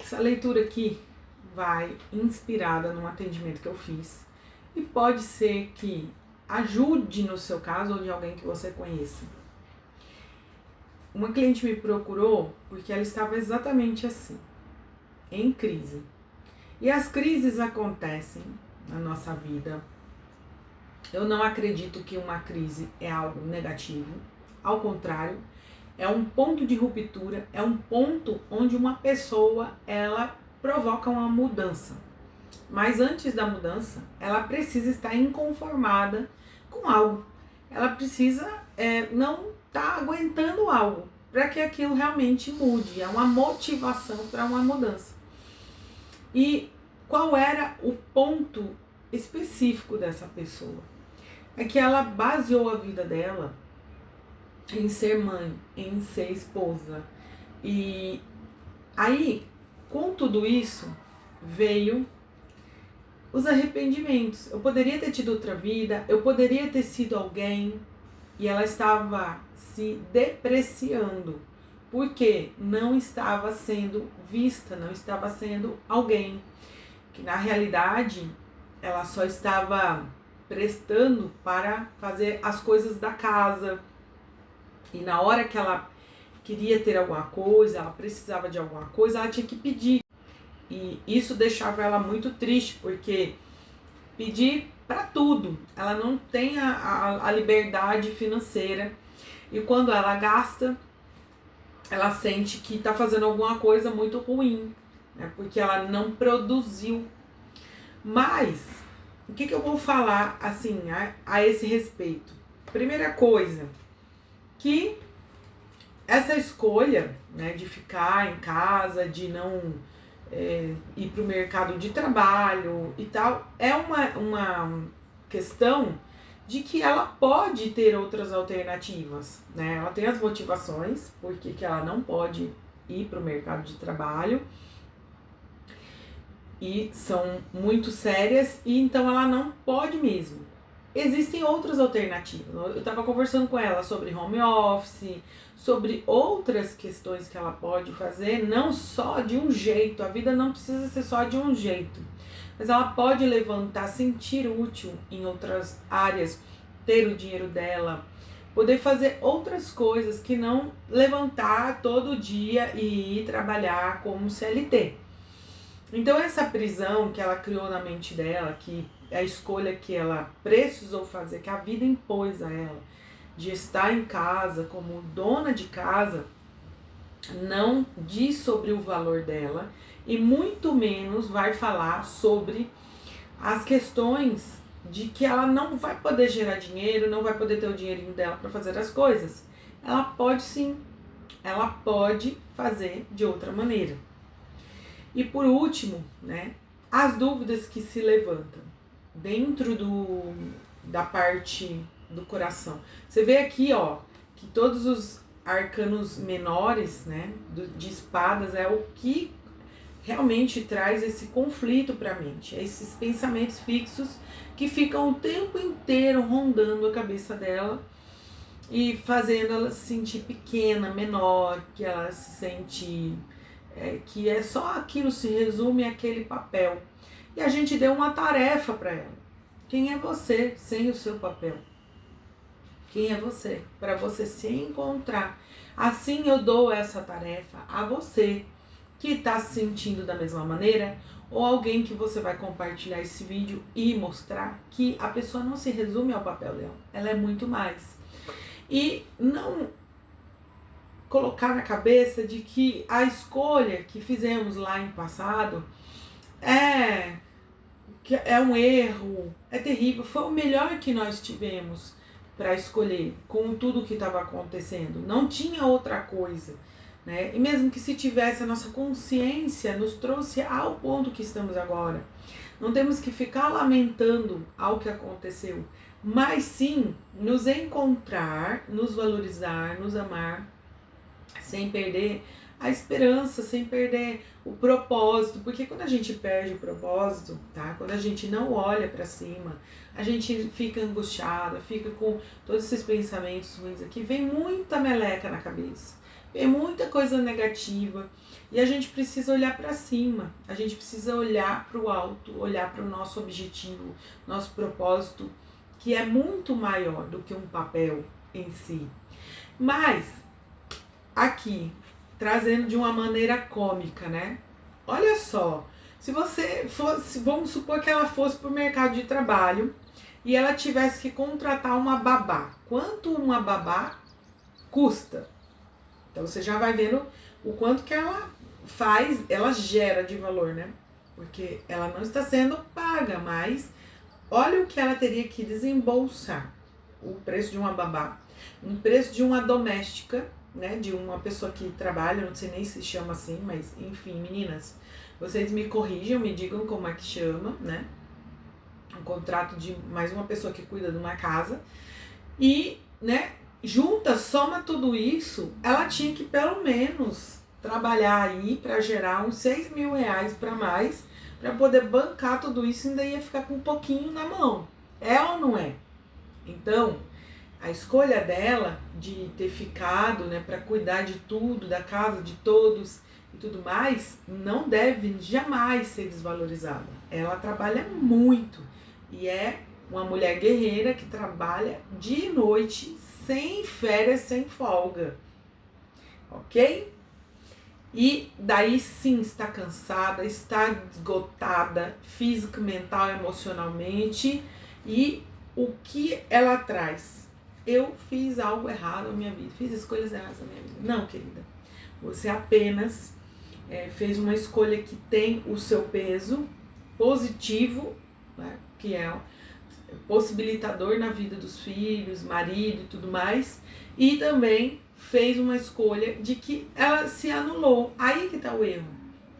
Essa leitura aqui vai inspirada num atendimento que eu fiz e pode ser que ajude no seu caso ou de alguém que você conheça. Uma cliente me procurou porque ela estava exatamente assim, em crise. E as crises acontecem na nossa vida. Eu não acredito que uma crise é algo negativo. Ao contrário, é um ponto de ruptura, é um ponto onde uma pessoa, ela provoca uma mudança. Mas antes da mudança, ela precisa estar inconformada com algo. Ela precisa não estar aguentando algo para que aquilo realmente mude. É uma motivação para uma mudança. E qual era o ponto específico dessa pessoa? É que ela baseou a vida dela em ser mãe, em ser esposa. E aí, com tudo isso, veio os arrependimentos. Eu poderia ter tido outra vida, eu poderia ter sido alguém, e ela estava se depreciando, porque não estava sendo vista, não estava sendo alguém, que na realidade ela só estava prestando para fazer as coisas da casa, e na hora que ela queria ter alguma coisa, ela precisava de alguma coisa, ela tinha que pedir. E isso deixava ela muito triste, porque pedir para tudo, ela não tem a liberdade financeira. E quando ela gasta, ela sente que está fazendo alguma coisa muito ruim, né? Porque ela não produziu. Mas, o que eu vou falar assim a esse respeito? Primeira coisa, que essa escolha, né, de ficar em casa, de não ir para o mercado de trabalho e tal, é uma questão de que ela pode ter outras alternativas, né? Ela tem as motivações, porque que ela não pode ir para o mercado de trabalho, e são muito sérias, e então ela não pode mesmo. Existem outras alternativas. Eu estava conversando com ela sobre home office, sobre outras questões que ela pode fazer, não só de um jeito. A vida não precisa ser só de um jeito, mas ela pode levantar, sentir útil em outras áreas, ter o dinheiro dela, poder fazer outras coisas que não levantar todo dia e ir trabalhar como CLT. Então essa prisão que ela criou na mente dela, que é a escolha que ela precisou fazer, que a vida impôs a ela, de estar em casa como dona de casa, não diz sobre o valor dela e muito menos vai falar sobre as questões de que ela não vai poder gerar dinheiro, não vai poder ter o dinheirinho dela para fazer as coisas. Ela pode sim, ela pode fazer de outra maneira. E por último, né, as dúvidas que se levantam dentro da parte do coração. Você vê aqui, ó, que todos os arcanos menores, né, de espadas é o que realmente traz esse conflito para a mente, esses pensamentos fixos que ficam o tempo inteiro rondando a cabeça dela e fazendo ela se sentir pequena, menor, que ela se sente que é só aquilo, se resume àquele papel. E a gente deu uma tarefa para ela. Quem é você sem o seu papel? Quem é você? Para você se encontrar. Assim eu dou essa tarefa a você que está se sentindo da mesma maneira, ou alguém que você vai compartilhar esse vídeo e mostrar que a pessoa não se resume ao papel dela, ela é muito mais. E não colocar na cabeça de que a escolha que fizemos lá em passado é um erro, é terrível, foi o melhor que nós tivemos para escolher com tudo que estava acontecendo, não tinha outra coisa, né? E mesmo que se tivesse, a nossa consciência nos trouxe ao ponto que estamos agora. Não temos que ficar lamentando ao que aconteceu, mas sim nos encontrar, nos valorizar, nos amar, sem perder a esperança, sem perder o propósito, porque quando a gente perde o propósito, tá? Quando a gente não olha para cima, a gente fica angustiada, fica com todos esses pensamentos ruins aqui, vem muita meleca na cabeça, vem muita coisa negativa, E a gente precisa olhar para cima, a gente precisa olhar para o alto, olhar para o nosso objetivo, nosso propósito, que é muito maior do que um papel em si. Mas, aqui, trazendo de uma maneira cômica, né? Olha só, se você fosse, vamos supor que ela fosse para o mercado de trabalho e ela tivesse que contratar uma babá. Quanto uma babá custa? Então você já vai vendo o quanto que ela faz, ela gera de valor, né? Porque ela não está sendo paga, mas olha o que ela teria que desembolsar. O preço de uma babá, um preço de uma doméstica, né? De uma pessoa que trabalha, não sei nem se chama assim, mas enfim, meninas, vocês me corrijam, me digam como é que chama, né? Um contrato de mais uma pessoa que cuida de uma casa. E, né, soma tudo isso, ela tinha que pelo menos trabalhar aí para gerar uns 6 mil reais para mais, para poder bancar tudo isso e ainda ia ficar com um pouquinho na mão. É ou não é? Então, a escolha dela de ter ficado, né, para cuidar de tudo, da casa de todos e tudo mais, não deve jamais ser desvalorizada. Ela trabalha muito e é uma mulher guerreira que trabalha dia e noite, sem férias, sem folga. Ok? E daí sim está cansada, está esgotada, física, mental, emocionalmente. E o que ela traz? Eu fiz algo errado na minha vida, fiz escolhas erradas na minha vida. Não, querida. Você apenas fez uma escolha que tem o seu peso positivo, né, que é possibilitador na vida dos filhos, marido e tudo mais, e também fez uma escolha de que ela se anulou. Aí que tá o erro.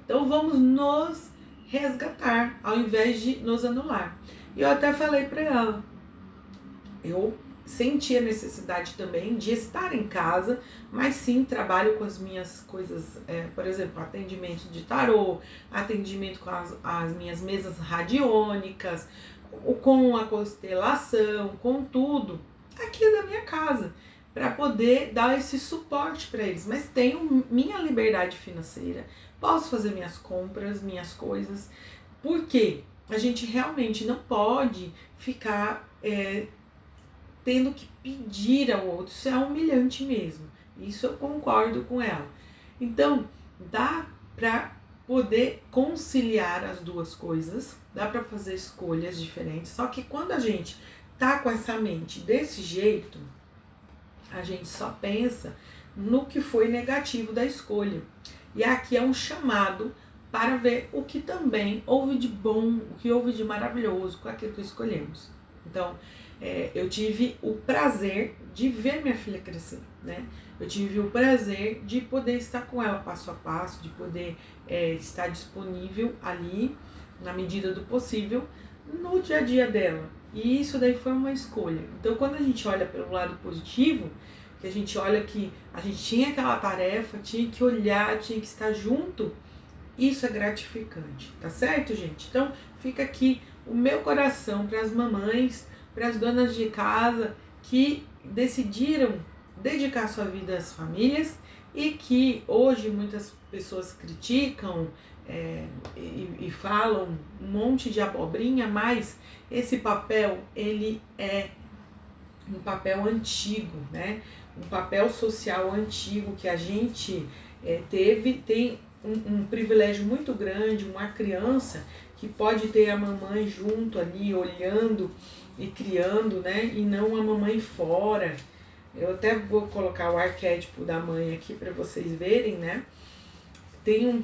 Então vamos nos resgatar ao invés de nos anular. E eu até falei para ela, eu senti a necessidade também de estar em casa, mas sim trabalho com as minhas coisas, por exemplo, atendimento de tarô, atendimento com as minhas mesas radiônicas, com a constelação, com tudo aqui da minha casa, para poder dar esse suporte para eles. Mas tenho minha liberdade financeira, posso fazer minhas compras, minhas coisas, porque a gente realmente não pode ficar tendo que pedir ao outro. Isso é humilhante mesmo. Isso eu concordo com ela. Então, dá para poder conciliar as duas coisas, dá para fazer escolhas diferentes, só que quando a gente tá com essa mente desse jeito, a gente só pensa no que foi negativo da escolha. E aqui é um chamado para ver o que também houve de bom, o que houve de maravilhoso com aquilo que escolhemos. Então, eu tive o prazer de ver minha filha crescer, né? Eu tive o prazer de poder estar com ela passo a passo, de poder estar disponível ali, na medida do possível, no dia a dia dela. E isso daí foi uma escolha. Então, quando a gente olha pelo lado positivo, que a gente olha que a gente tinha aquela tarefa, tinha que olhar, tinha que estar junto, isso é gratificante, tá certo, gente? Então, fica aqui o meu coração para as mamães, para as donas de casa que decidiram dedicar sua vida às famílias e que hoje muitas pessoas criticam e falam um monte de abobrinha, mas esse papel, ele é um papel antigo, né? Um papel social antigo que a gente tem um privilégio muito grande, uma criança que pode ter a mamãe junto ali, olhando e criando, né? E não a mamãe fora. Eu até vou colocar o arquétipo da mãe aqui para vocês verem, né?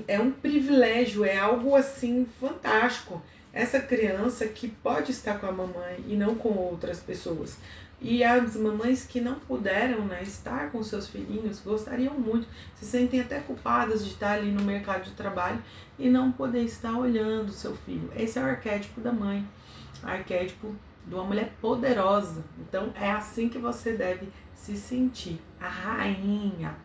É um privilégio, é algo assim fantástico. Essa criança que pode estar com a mamãe e não com outras pessoas. E as mamães que não puderam, né, estar com seus filhinhos, gostariam muito, se sentem até culpadas de estar ali no mercado de trabalho e não poder estar olhando o seu filho. Esse é o arquétipo da mãe, o arquétipo de uma mulher poderosa. Então é assim que você deve se sentir, a rainha,